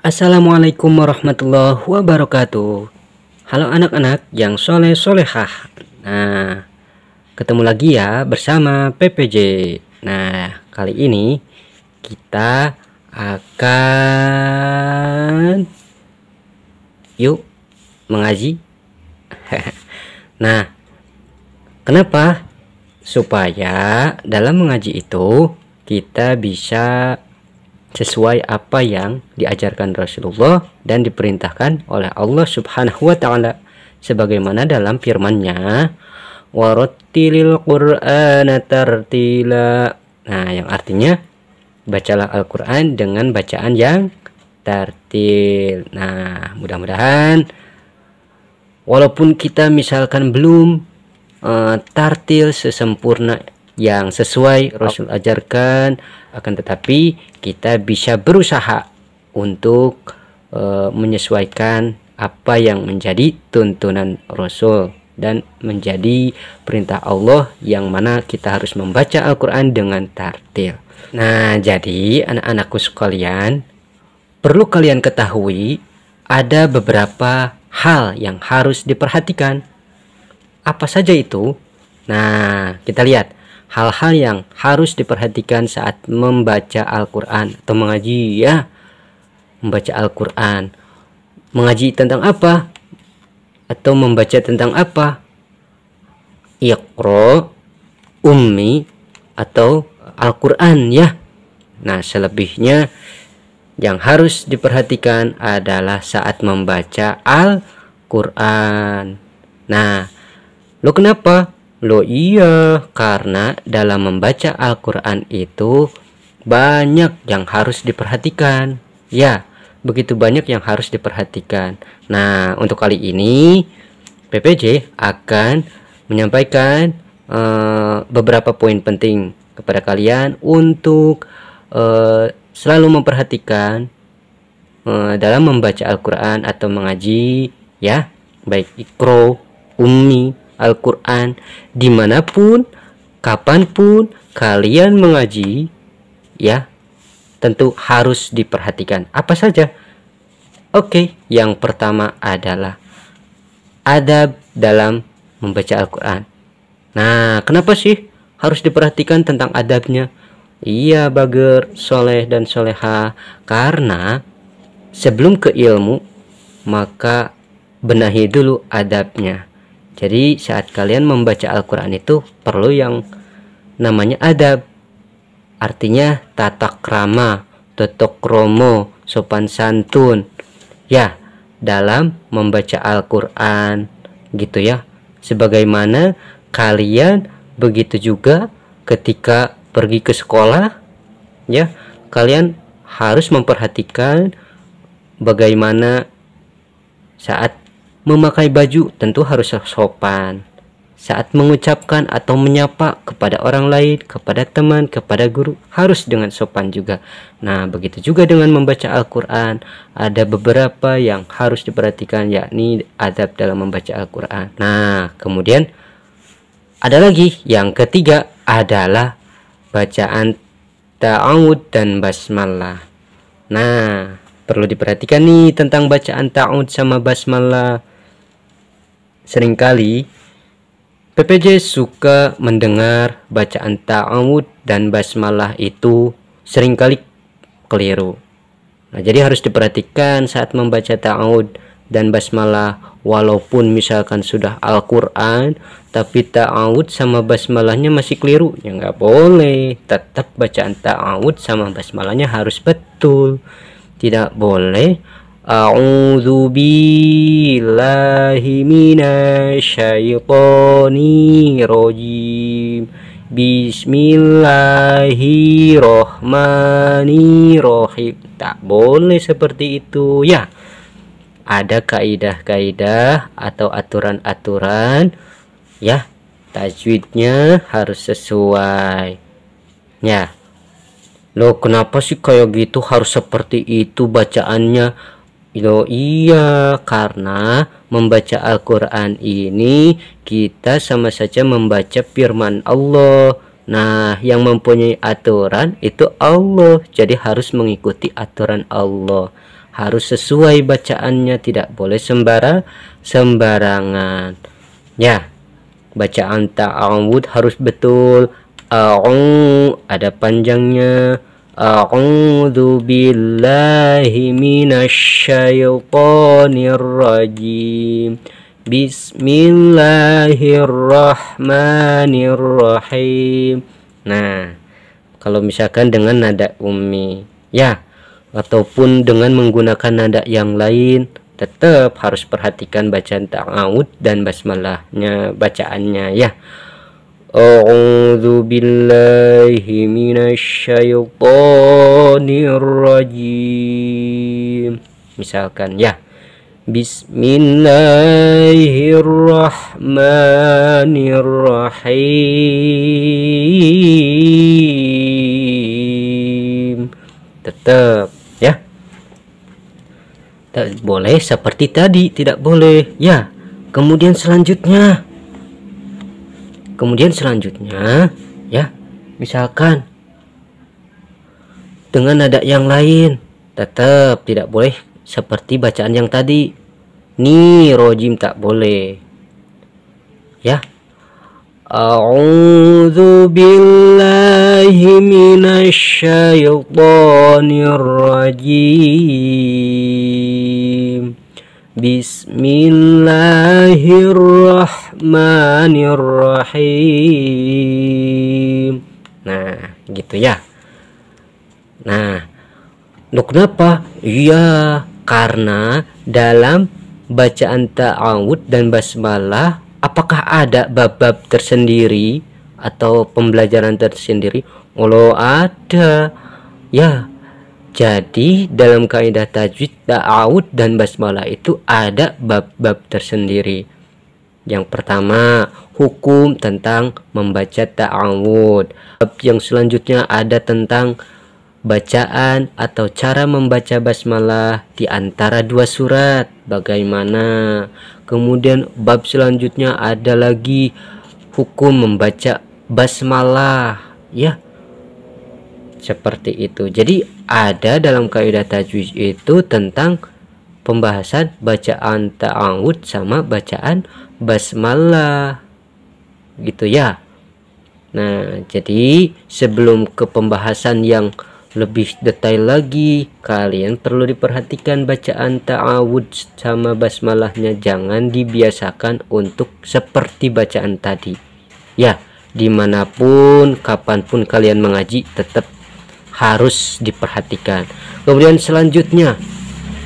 Assalamualaikum warahmatullahi wabarakatuh. Halo anak-anak yang soleh solehah. Nah, ketemu lagi ya bersama PPJ. Nah, kali ini kita akan mengaji. Nah, kenapa? Supaya dalam mengaji itu kita bisa sesuai apa yang diajarkan Rasulullah dan diperintahkan oleh Allah Subhanahu wa taala, sebagaimana dalam firman-Nya, warattilil qur'ana tartila. Nah, yang artinya bacalah Al-Qur'an dengan bacaan yang tartil. Nah, mudah-mudahan walaupun kita misalkan belum tartil sesempurna yang sesuai Rasul ajarkan, akan tetapi kita bisa berusaha untuk menyesuaikan apa yang menjadi tuntunan Rasul dan menjadi perintah Allah, yang mana kita harus membaca Al-Quran dengan tartil. Nah, jadi anak-anakku sekalian, perlu kalian ketahui ada beberapa hal yang harus diperhatikan. Apa saja itu? Nah, kita lihat hal-hal yang harus diperhatikan saat membaca Al-Quran atau mengaji ya. Membaca Al-Quran, mengaji tentang apa? Atau membaca tentang apa? Iqra, ummi, atau Al-Quran ya. Nah, selebihnya yang harus diperhatikan adalah saat membaca Al-Quran. Nah, lo kenapa? Loh iya, karena dalam membaca Al-Quran itu banyak yang harus diperhatikan. Ya, begitu banyak yang harus diperhatikan. Nah, untuk kali ini PPJ akan menyampaikan beberapa poin penting kepada kalian untuk selalu memperhatikan dalam membaca Al-Quran atau mengaji ya, baik Iqra, ummi, Al-Quran, dimanapun, kapanpun kalian mengaji ya, tentu harus diperhatikan. Apa saja? Oke, yang pertama adalah adab dalam membaca Al-Quran. Nah, kenapa sih harus diperhatikan tentang adabnya? Iya, Bager, soleh dan soleha, karena sebelum ke ilmu maka benahi dulu adabnya. Jadi saat kalian membaca Al-Quran itu perlu yang namanya adab. Artinya tata krama, totok kromo, sopan santun ya dalam membaca Al-Quran gitu ya. Sebagaimana kalian begitu juga ketika pergi ke sekolah ya, kalian harus memperhatikan bagaimana saat memakai baju tentu harus sopan. Saat mengucapkan atau menyapa kepada orang lain, kepada teman, kepada guru, harus dengan sopan juga. Nah, begitu juga dengan membaca Al-Quran. Ada beberapa yang harus diperhatikan, yakni adab dalam membaca Al-Quran. Nah, kemudian ada lagi yang ketiga adalah bacaan ta'awud dan basmalah. Nah, perlu diperhatikan nih tentang bacaan ta'awud sama basmalah. Seringkali PPJ suka mendengar bacaan ta'awud dan basmalah itu seringkali keliru. Nah, jadi harus diperhatikan saat membaca ta'awud dan basmalah. Walaupun misalkan sudah Al-Quran, tapi ta'awud sama basmalahnya masih keliru, ya nggak boleh. Tetap bacaan ta'awud sama basmalahnya harus betul. Tidak boleh a'udzu billahi minasyaitonir rajim, bismillahirrahmanirrahim. Tak boleh seperti itu ya. Ada kaidah-kaidah atau aturan-aturan ya, tajwidnya harus sesuai ya. Loh, kenapa sih kayak gitu harus seperti itu bacaannya? Loh iya, karena membaca Al-Quran ini kita sama saja membaca firman Allah. Nah, yang mempunyai aturan itu Allah, jadi harus mengikuti aturan Allah. harus sesuai bacaannya, tidak boleh sembarangan. Ya, bacaan ta'awud harus betul. Ada panjangnya. A'udzu billahi minasyaitonir rajim. Bismillahirrahmanirrahim. Nah, kalau misalkan dengan nada ummi, ya, ataupun dengan menggunakan nada yang lain, tetap harus perhatikan bacaan ta'awud dan basmalahnya, bacaannya ya. A'udzu billahi minasyaitonir rajim. Misalkan ya, Bismillahirrahmanirrahim. Tetap ya. Tak boleh seperti tadi, tidak boleh ya. Kemudian selanjutnya ya, misalkan dengan nada yang lain, tetap tidak boleh seperti bacaan yang tadi. Nih rojim tak boleh ya. A'udzu billahi minasyaitonir rajim. Bismillahirrahmanirrahim. Nah, gitu ya. Nah, kenapa? Iya, karena dalam bacaan ta'awud dan basmalah, apakah ada bab-bab tersendiri atau pembelajaran tersendiri? Oh, ada. Ya. Jadi dalam kaidah tajwid, ta'awud dan basmalah itu ada bab-bab tersendiri. Yang pertama, hukum tentang membaca ta'awud. Bab yang selanjutnya ada tentang bacaan atau cara membaca basmalah di antara dua surat, bagaimana. Kemudian bab selanjutnya ada lagi hukum membaca basmalah ya. Seperti itu. Jadi ada dalam kaidah tajwid itu tentang pembahasan bacaan ta'awud sama bacaan basmalah gitu ya. Nah, jadi sebelum ke pembahasan yang lebih detail lagi, kalian perlu diperhatikan bacaan ta'awud sama basmalahnya, jangan dibiasakan untuk seperti bacaan tadi ya. Dimanapun kapanpun kalian mengaji tetap harus diperhatikan. Kemudian selanjutnya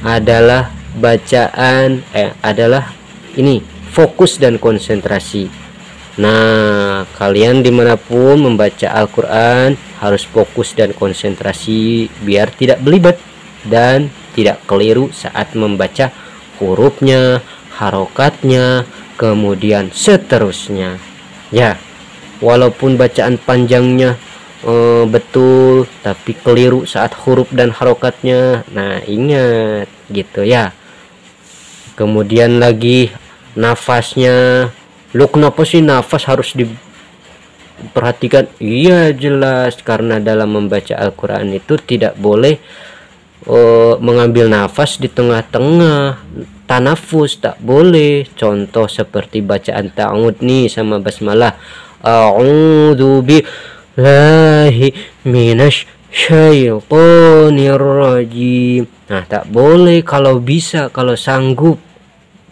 adalah bacaan adalah ini, fokus dan konsentrasi. Nah, kalian dimanapun membaca Al-Quran harus fokus dan konsentrasi biar tidak belibet dan tidak keliru saat membaca hurufnya, harokatnya, kemudian seterusnya ya. Walaupun bacaan panjangnya betul tapi keliru saat huruf dan harokatnya, nah ingat gitu ya. Kemudian lagi nafasnya, kenapa sih nafas harus diperhatikan? Iya jelas, karena dalam membaca Al-Quran itu tidak boleh mengambil nafas di tengah-tengah, tanafus tak boleh. Contoh seperti bacaan ta'awud nih sama basmalah, a'udzu billahi minasyaitonir rajim. Nah, tak boleh. Kalau bisa, kalau sanggup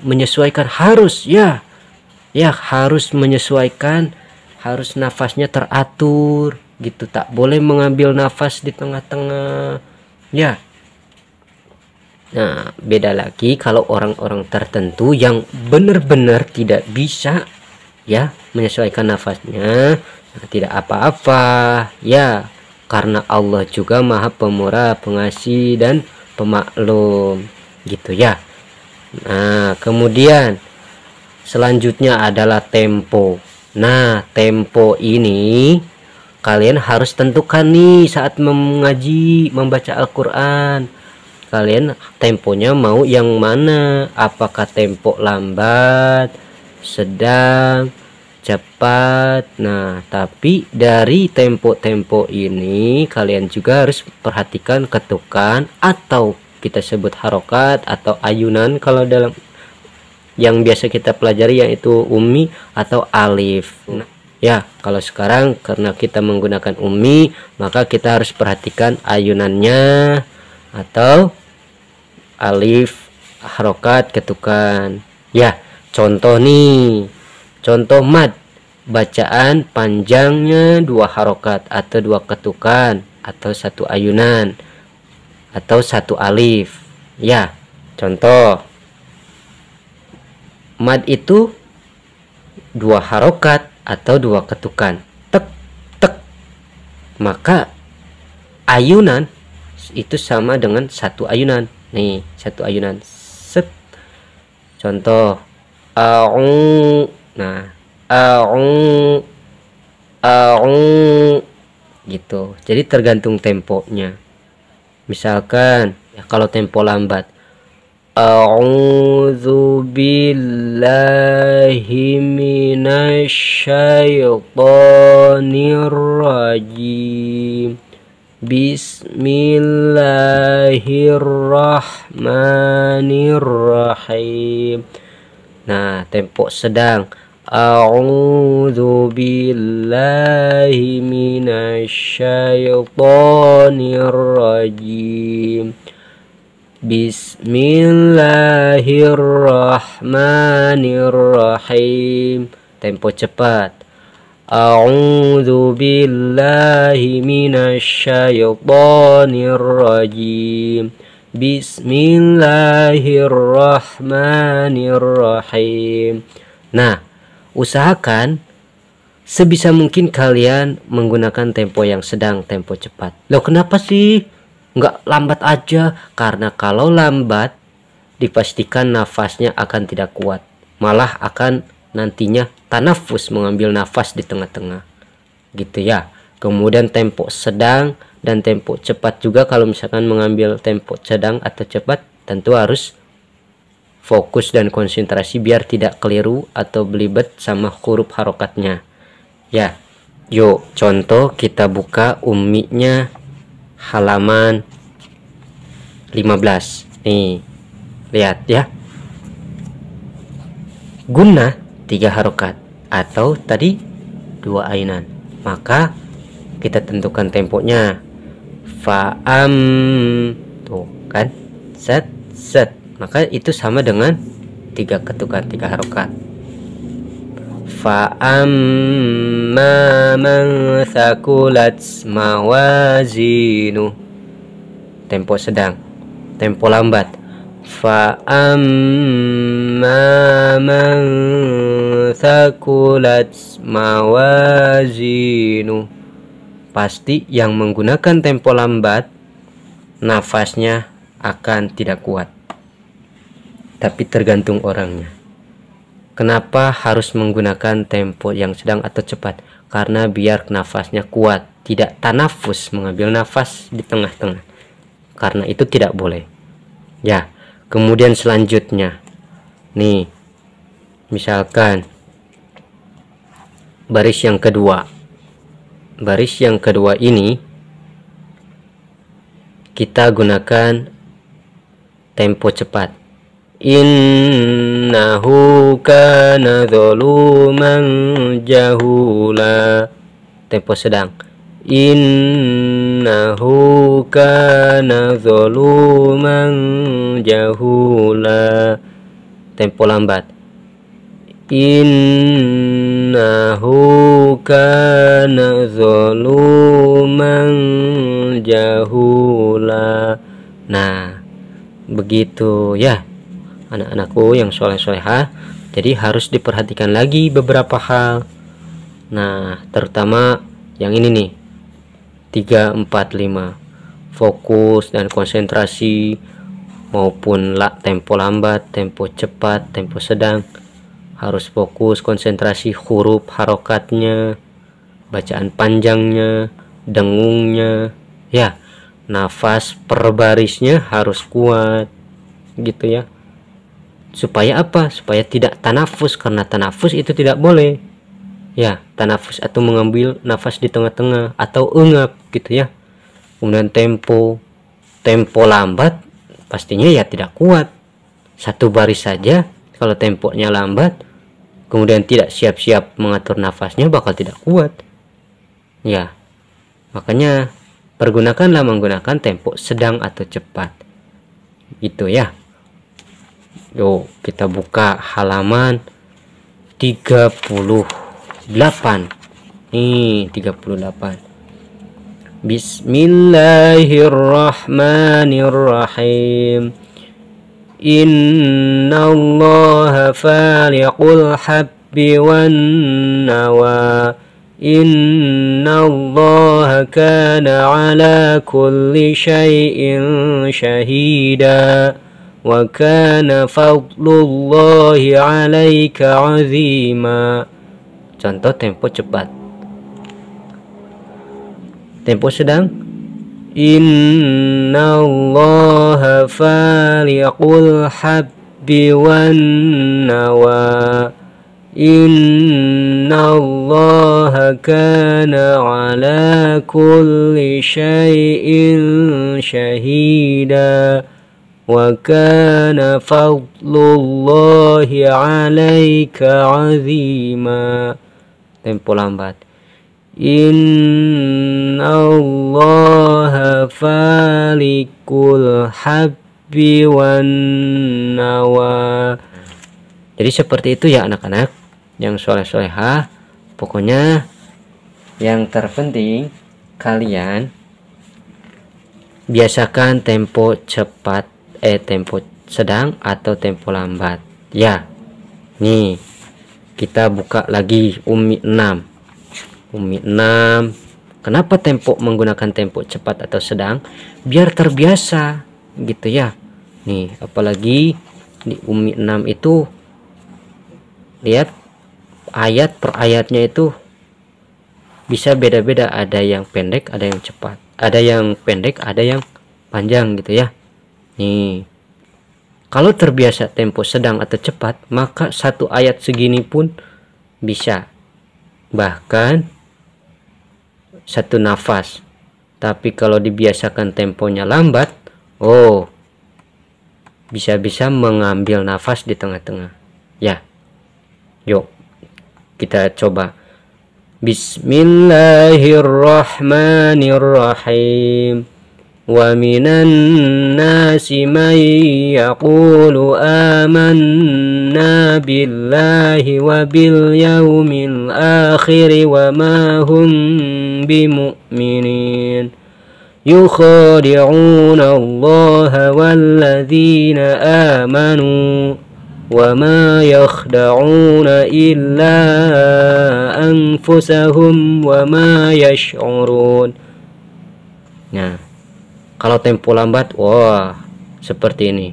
menyesuaikan harus ya harus menyesuaikan, harus nafasnya teratur gitu, tak boleh mengambil nafas di tengah-tengah ya. Nah, beda lagi kalau orang-orang tertentu yang benar-benar tidak bisa ya menyesuaikan nafasnya. Nah, tidak apa-apa ya, karena Allah juga Maha Pemurah, Pengasih dan Pemaklum gitu ya. Nah, kemudian selanjutnya adalah tempo. Nah, tempo ini kalian harus tentukan nih saat mengaji, membaca Al-Quran. Kalian temponya mau yang mana? Apakah tempo lambat, sedang, cepat? Nah, tapi dari tempo-tempo ini kalian juga harus perhatikan ketukan atau kita sebut harokat atau ayunan kalau dalam yang biasa kita pelajari, yaitu ummi atau alif. Nah, ya, kalau sekarang karena kita menggunakan ummi, maka kita harus perhatikan ayunannya atau alif, harokat, ketukan. Ya, contoh nih, contoh mad, bacaan panjangnya 2 harokat atau 2 ketukan atau 1 ayunan atau 1 alif. Ya, contoh mad itu 2 harokat atau 2 ketukan, tek tek, maka ayunan itu sama dengan 1 ayunan. Nih, 1 ayunan, set. Contoh a'u, nah a'u gitu. Jadi tergantung temponya. Misalkan ya, kalau tempo lambat, a'udzu billahi minasyaitonir rajim, bismillahirrahmanirrahim. Nah, tempo sedang, a'udzu billahi minasyaitonir rajim, bismillahirrahmanirrahim. Tempo cepat, a'udzu billahi minasyaitonir rajim, bismillahirrahmanirrahim. Nah, usahakan sebisa mungkin kalian menggunakan tempo yang sedang, tempo cepat. Loh, kenapa sih nggak lambat aja? Karena kalau lambat dipastikan nafasnya akan tidak kuat, malah akan nantinya tanafus, mengambil nafas di tengah-tengah gitu ya. Kemudian tempo sedang dan tempo cepat juga, kalau misalkan mengambil tempo sedang atau cepat, tentu harus fokus dan konsentrasi biar tidak keliru atau belibet sama huruf harokatnya ya. Yuk, contoh kita buka umminya halaman 15. Nih, lihat ya. Gunnah 3 harokat atau tadi 2 ayunan. Maka kita tentukan temponya. Fa'am, tuh kan, set set. Maka itu sama dengan 3 ketukan, 3 harokat. Fa'amma man thakulat mawazinu, tempo sedang. Tempo lambat, fa'amma man thakulat mawazinu. Pasti yang menggunakan tempo lambat nafasnya akan tidak kuat, tapi tergantung orangnya. Kenapa harus menggunakan tempo yang sedang atau cepat? Karena biar nafasnya kuat, tidak tanafus, mengambil nafas di tengah-tengah. Karena itu tidak boleh ya. Kemudian selanjutnya nih, misalkan baris yang kedua. Baris yang kedua ini kita gunakan tempo cepat. Innahu kana zaluman jahula, tempo sedang. Innahu kana zaluman jahula, tempo lambat. Innahu kana zaluman jahula. Nah, begitu ya anak-anakku yang soleh-solehah. Jadi harus diperhatikan lagi beberapa hal. Nah, terutama yang ini nih, 3, 4, 5. Fokus dan konsentrasi, maupun tempo lambat, tempo cepat, tempo sedang. Harus fokus, konsentrasi huruf harokatnya, bacaan panjangnya, dengungnya ya. Nafas per barisnya harus kuat gitu ya. Supaya apa? Supaya tidak tanafus, karena tanafus itu tidak boleh ya. Tanafus atau mengambil nafas di tengah-tengah atau engap gitu ya. Kemudian tempo lambat pastinya ya tidak kuat. Satu baris saja kalau tempoknya lambat, kemudian tidak siap-siap mengatur nafasnya, bakal tidak kuat. Ya, makanya pergunakanlah menggunakan tempo sedang atau cepat. Itu ya. Yuk, kita buka halaman 38. Nih, 38. Bismillahirrahmanirrahim. Innallaha faliqul habbi wan nawa. Innallaha kana ala kulli syai'in syahida. Wa kana fadlullahi 'alaika 'azima. Contoh tempo cepat. Tempo sedang. Innallaha faliqul habbi wan nawa. Innallaha kana 'ala kulli syai'in syahida. Wa kana fadlullahi 'alaika 'azima. Tempo lambat. Innallaha falikul habbi wan nawa. Jadi seperti itu ya anak-anak yang soleh-solehah. Pokoknya yang terpenting kalian biasakan tempo cepat, tempo sedang atau tempo lambat ya. Nih kita buka lagi Umi 6. Umi 6. Kenapa tempo menggunakan tempo cepat atau sedang? Biar terbiasa gitu ya. Nih apalagi di Umi 6 itu lihat ayat per ayatnya itu bisa beda-beda, ada yang pendek, ada yang cepat, ada yang pendek, ada yang panjang gitu ya. Nih, kalau terbiasa tempo sedang atau cepat, maka satu ayat segini pun bisa, bahkan satu nafas. Tapi kalau dibiasakan temponya lambat, oh, bisa-bisa mengambil nafas di tengah-tengah. Ya, yuk kita coba. Bismillahirrahmanirrahim. Wa minan nasi man yaqulu amanna billahi wa bil yawmil akhir wa ma hum bimu'minin. Yukhadi'una Allah walladzina amanu wa ma yakhda'una illa anfusahum wa ma yash'urun. Nah, kalau tempo lambat, wah seperti ini.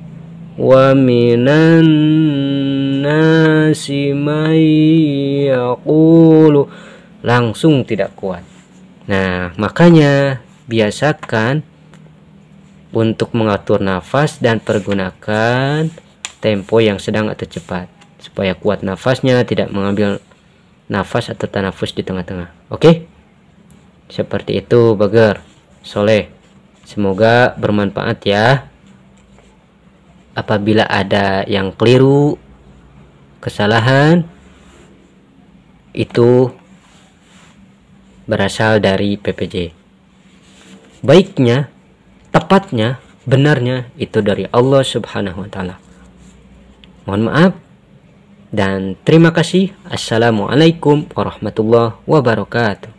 Wa minan nasi may yaqulu, langsung tidak kuat. Nah, makanya biasakan untuk mengatur nafas dan pergunakan tempo yang sedang atau cepat supaya kuat nafasnya, tidak mengambil nafas atau tanafus di tengah-tengah. Oke? Seperti itu, Bager Soleh. Semoga bermanfaat ya. Apabila ada yang keliru, kesalahan, itu berasal dari PPJ. Baiknya, tepatnya, benarnya itu dari Allah Subhanahu wa Ta'ala. Mohon maaf dan terima kasih. Assalamualaikum warahmatullahi wabarakatuh.